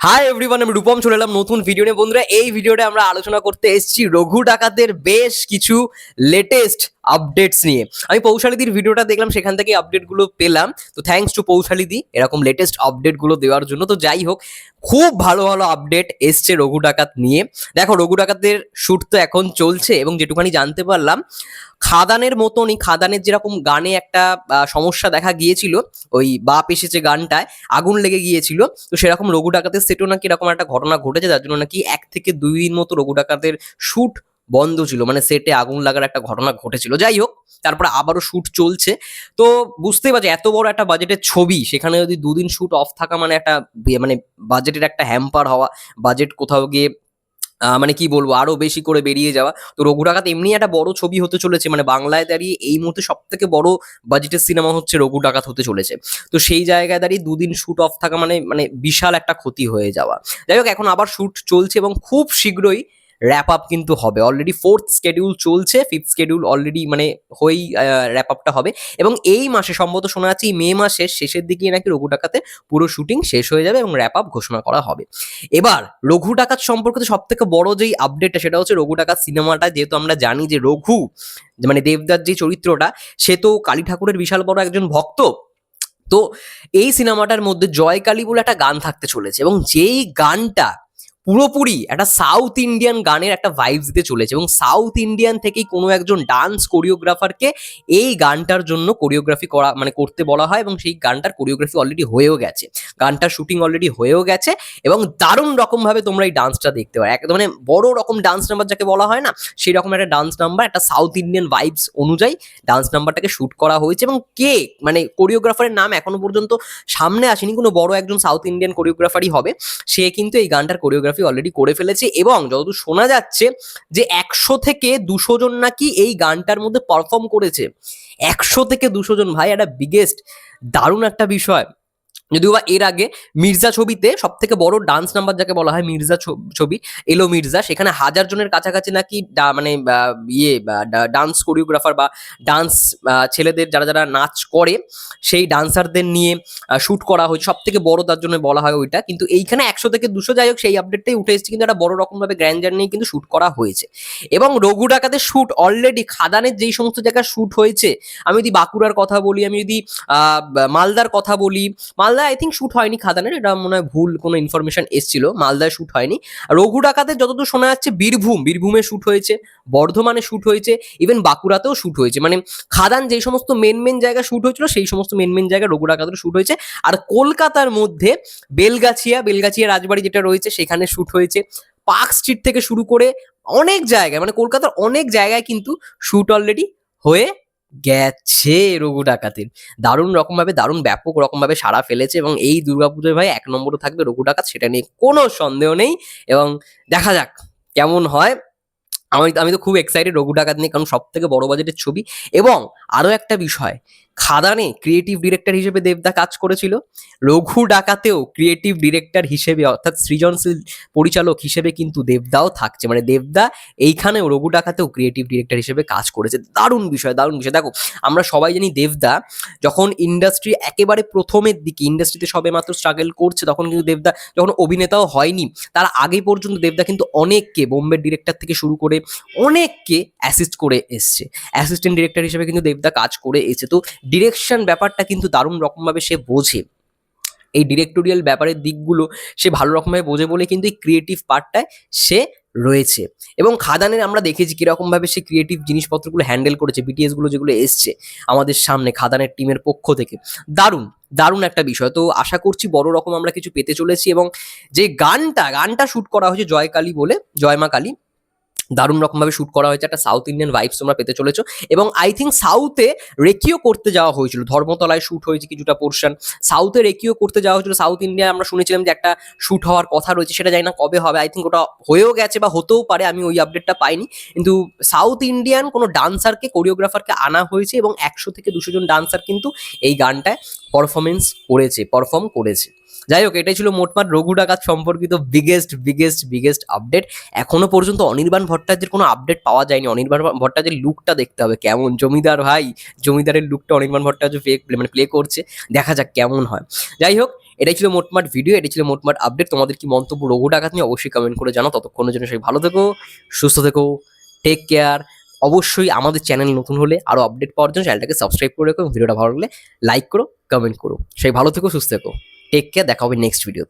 Hi everyone, আমি রূপম চলে এলাম নতুন ভিডিও নিয়ে। বন্ধুরা, এই ভিডিওতে আমরা আলোচনা করতে এসেছি রঘু ডাকাতের বেশ কিছু লেটেস্ট আপডেটস নিয়ে। আমি পৌশালীদির ভিডিওটা দেখলাম, সেখান থেকে আপডেটগুলো পেলাম। তো থ্যাঙ্কস টু পৌশালীদি এরকম লেটেস্ট আপডেটগুলো দেওয়ার জন্য। তো যাই হোক, খুব ভালো ভালো আপডেট এসছে রঘু ডাকাত নিয়ে। দেখো, রঘু ডাকাতের শ্যুট তো এখন চলছে এবং যেটুখানি জানতে পারলাম, খাদানের মতনই, খাদানের যেরকম গানে একটা সমস্যা দেখা গিয়েছিল, ওই বাপ এসেছে গানটায় আগুন লেগে গিয়েছিল, তো সেরকম রঘু ডাকাতের সেটেও নাকি এরকম একটা ঘটনা ঘটেছে, যার জন্য নাকি 1 থেকে 2 দিন মতো রঘু ডাকাতের শ্যুট বন্ধ ছিল, মানে সেটে আগুন লাগার একটা ঘটনা ঘটেছিল। যাই হোক, তারপরে আবারও শ্যুট চলছে। তো বুঝতেই পারছি, এত বড় একটা বাজেটের ছবি, সেখানে যদি 2 দিন শ্যুট অফ থাকা মানে একটা মানে বাজেটের একটা হ্যাম্পার হওয়া, বাজেট কোথাও গিয়ে মানে কি বলবো, আরো বেশি করে বেরিয়ে যাওয়া। তো রঘু ডাকাত এমনি একটা বড় ছবি হতে চলেছে, মানে বাংলায় দাঁড়িয়ে এই মুহূর্তে সব থেকে বড় বাজেটের সিনেমা হচ্ছে রঘু ডাকাত হতে চলেছে। তো সেই জায়গায় দাঁড়িয়ে 2 দিন শ্যুট অফ থাকা মানে মানে বিশাল একটা ক্ষতি হয়ে যাওয়া। যাই হোক, এখন আবার শ্যুট চলছে এবং খুব শীঘ্রই র্যাপ আপ কিন্তু হবে। অলরেডি 4th স্কেডিউল চলছে, 5th স্কেডিউল অলরেডি মানে হয়েই র্যাপ আপটা হবে। এবং এই মাসে সম্ভবত শোনা যাচ্ছে এই মে মাসের শেষের দিকে নাকি রঘু ডাকাতে পুরো শুটিং শেষ হয়ে যাবে এবং র্যাপ আপ ঘোষণা করা হবে। এবার রঘু ডাকাত সম্পর্কিত সব থেকে বড় যেই আপডেটটা, সেটা হচ্ছে রঘু ডাকাত সিনেমাটা, যেহেতু আমরা জানি যে রঘু মানে দেবদার যে চরিত্রটা, সে তো কালী ঠাকুরের বিশাল বড় একজন ভক্ত। তো এই সিনেমাটার মধ্যে জয়কালী বলে একটা গান থাকতে চলেছে এবং যেই গানটা পুরোপুরি একটা সাউথ ইন্ডিয়ান গানের একটা ভাইবস দিতে চলেছে, এবং সাউথ ইন্ডিয়ান থেকেই কোনো একজন ডান্স কোরিওগ্রাফারকে এই গানটার জন্য কোরিওগ্রাফি করা মানে করতে বলা হয়, এবং সেই গানটার কোরিওগ্রাফি অলরেডি হয়েও গেছে, গানটার শুটিং অলরেডি হয়েও গেছে। এবং দারুণ রকমভাবে তোমরা এই ডান্সটা দেখতে পারো, একদম মানে বড় রকম ডান্স নাম্বার যাকে বলা হয় না, সেই রকম একটা ডান্স নাম্বার, একটা সাউথ ইন্ডিয়ান ভাইবস অনুযায়ী ডান্স নাম্বারটাকে শুট করা হয়েছে। এবং কে মানে কোরিওগ্রাফারের নাম এখনো পর্যন্ত সামনে আসেনি, কোনো বড় একজন সাউথ ইন্ডিয়ান কোরিওগ্রাফারই হবে। সে কিন্তু এই গানটার কোরিওগ্রাফি অলরেডি করে ফেলেছে, এবং যতদূর শোনা যাচ্ছে যে 100 থেকে 200 জন নাকি এই গানটার মধ্যে পারফর্ম করেছে। 100 থেকে 200 জন, ভাই, একটা বিগেস্ট দারুণ একটা বিষয়। যদিও বা এর আগে মির্জা ছবিতে সব থেকে বড় ডান্স নাম্বার যাকে বলা হয়, মির্জা ছবি, এলো মির্জা, সেখানে 1000 জনের কাছাকাছি নাকি মানে ডান্স কোরিওগ্রাফার বা ডান্স ছেলেদের যারা যারা নাচ করে সেই ডান্সারদের নিয়ে শুট করা হয়েছে, সব থেকে বড় তার জন্য বলা হয় ওইটা। কিন্তু এইখানে 100 থেকে 200, যাই হোক, সেই আপডেটটাই উঠে এসেছে, কিন্তু একটা বড় রকমভাবে গ্র্যান্ডার নিয়ে কিন্তু শুট করা হয়েছে। এবং রঘু ডাকাতের শুট অলরেডি খাদানের যেই সমস্ত জায়গায় শুট হয়েছে, আমি যদি বাঁকুড়ার কথা বলি, আমি যদি মালদার কথা বলি, মালদায় আই থিঙ্ক শুট হয়নি খাদানের, এটা মনে হয় ভুল কোনো ইনফরমেশন এসেছিল, মালদায় শুট হয়নি। রঘু ডাকাতের যতদূর শোনা যাচ্ছে বীরভূমে শুট হয়েছে, বর্ধমানে শুট হয়েছে, ইভেন বাঁকুড়াতেও শুট হয়েছে। মানে খাদান যেই সমস্ত মেন জায়গায় শুট হয়েছিল, সেই সমস্ত মেন জায়গায় রঘু ডাকাতের শুট হয়েছে। আর কলকাতার মধ্যে বেলগাছিয়া রাজবাড়ি যেটা রয়েছে, সেখানে শুট হয়েছে। পার্ক স্ট্রিট থেকে শুরু করে অনেক জায়গায়, মানে কলকাতার অনেক জায়গায় কিন্তু শুট অলরেডি হয়ে গেছে রঘু ডাকাতের। দারুণ রকমভাবে, দারুণ ব্যাপক রকমভাবে সাড়া ফেলেছে, এবং এই দুর্গাপুজোয় ভাই 1 নম্বরে থাকবে রঘু ডাকাত, সেটা নিয়ে কোনো সন্দেহ নেই। এবং দেখা যাক কেমন হয়। আমি আমি তো খুব এক্সাইটেড রঘু ডাকাত নিয়ে, কারণ সব থেকে বড় বাজেটের ছবি। এবং আরো একটা বিষয়, খাদানে ক্রিয়েটিভ ডিরেক্টর হিসেবে দেবদা কাজ করেছিল, রঘু ডাকাতেও ক্রিয়েটিভ ডিরেক্টর হিসেবে অর্থাৎ সৃজনশীল পরিচালক হিসেবে কিন্তু দেবদাও থাকছে। মানে দেবদা এইখানেও রঘু ডাকাতেও ক্রিয়েটিভ ডিরেক্টর হিসেবে কাজ করেছে। দারুণ বিষয়, দারুণ বিষয়। দেখো, আমরা সবাই জানি দেবদা যখন ইন্ডাস্ট্রি একেবারে প্রথমের দিকে, ইন্ডাস্ট্রিতে সবে মাত্র স্ট্রাগল করছে, তখন কিন্তু দেবদা যখন অভিনেতাও হয়নি, তার আগে পর্যন্ত দেবদা কিন্তু অনেককে, বোম্বের ডিরেক্টর থেকে শুরু করে অনেককে অ্যাসিস্ট করে এসছে, অ্যাসিস্ট্যান্ট ডিরেক্টর হিসেবে কিন্তু দেবদা কাজ করে এসেছে। তো ডিরেকশন ব্যাপারটা কিন্তু দারুণ রকমভাবে সে বোঝে, এই ডিরেক্টোরিয়াল ব্যাপারের দিকগুলো সে ভালো রকমভাবে বোঝে বলে কিন্তু এই ক্রিয়েটিভ পার্টটায় সে রয়েছে। এবং খাদানের আমরা দেখেছি কিরকমভাবে সে ক্রিয়েটিভ জিনিসপত্রগুলো হ্যান্ডেল করেছে, বিটিএস গুলো যেগুলো এসছে আমাদের সামনে খাদানের টিমের পক্ষ থেকে, দারুণ দারুণ একটা বিষয়। তো আশা করছি বড় রকম আমরা কিছু পেতে চলেছি। এবং যে গানটা শুট করা হয়েছে জয়কালী বলে, জয়মা কালী, দারুণ রকমভাবে শুট করা হয়েছে, একটা সাউথ ইন্ডিয়ান ভাইবস তোমরা পেতে চলেছো। এবং আই থিঙ্ক সাউথে রেকিও করতে যাওয়া হয়েছিল, ধর্মতলায় শুট হয়েছে কিছুটা পোর্শন, সাউথে রেকিও করতে যাওয়া হয়েছিল। সাউথ ইন্ডিয়ায় আমরা শুনেছিলাম যে একটা শুট হওয়ার কথা রয়েছে, সেটা জানি না কবে হবে, আই থিঙ্ক ওটা হয়েও গেছে বা হতেও পারে, আমি ওই আপডেটটা পাইনি। কিন্তু সাউথ ইন্ডিয়ান কোনো ডান্সারকে, কোরিওগ্রাফারকে আনা হয়েছে, এবং 100 থেকে 200 জন ডান্সার কিন্তু এই গানটায় পারফর্ম করেছে। যাই হোক, এটাই ছিল মোটমাট রঘু ডাকাত সম্পর্কিত বিগেস্ট আপডেট। এখনো পর্যন্ত অনির্বাণ ভট্টাচার্যের কোনো আপডেট পাওয়া যায়নি। অনির্বাণ ভট্টাচার্যের লুকটা দেখতে হবে কেমন, জমিদার ভাই, জমিদারের লুকটা অনির্বাণ ভট্টাচার্য প্লে করছে, দেখা যাক কেমন হয়। যাই হোক, এটাই ছিল মোটমাট ভিডিও, এটাই ছিল মোটমাট আপডেট। তোমাদের কি মন্তব্য রঘু ডাকাত নিয়ে অবশ্যই কমেন্ট করে জানাও। ততক্ষণের জন্য সবাই ভালো থেকো, সুস্থ থেকো, টেক কেয়ার। অবশ্যই আমাদের চ্যানেল নতুন হলে আরো আপডেট পাওয়ার জন্য চ্যানেলটাকে সাবস্ক্রাইব করে রেখো এবং ভিডিওটা ভালো লাগলে লাইক করো, কমেন্ট করো। সেই ভালো থেকো, সুস্থ থেকো, টেক কেয়ার। দেখা হবে নেক্সট ভিডিওতে।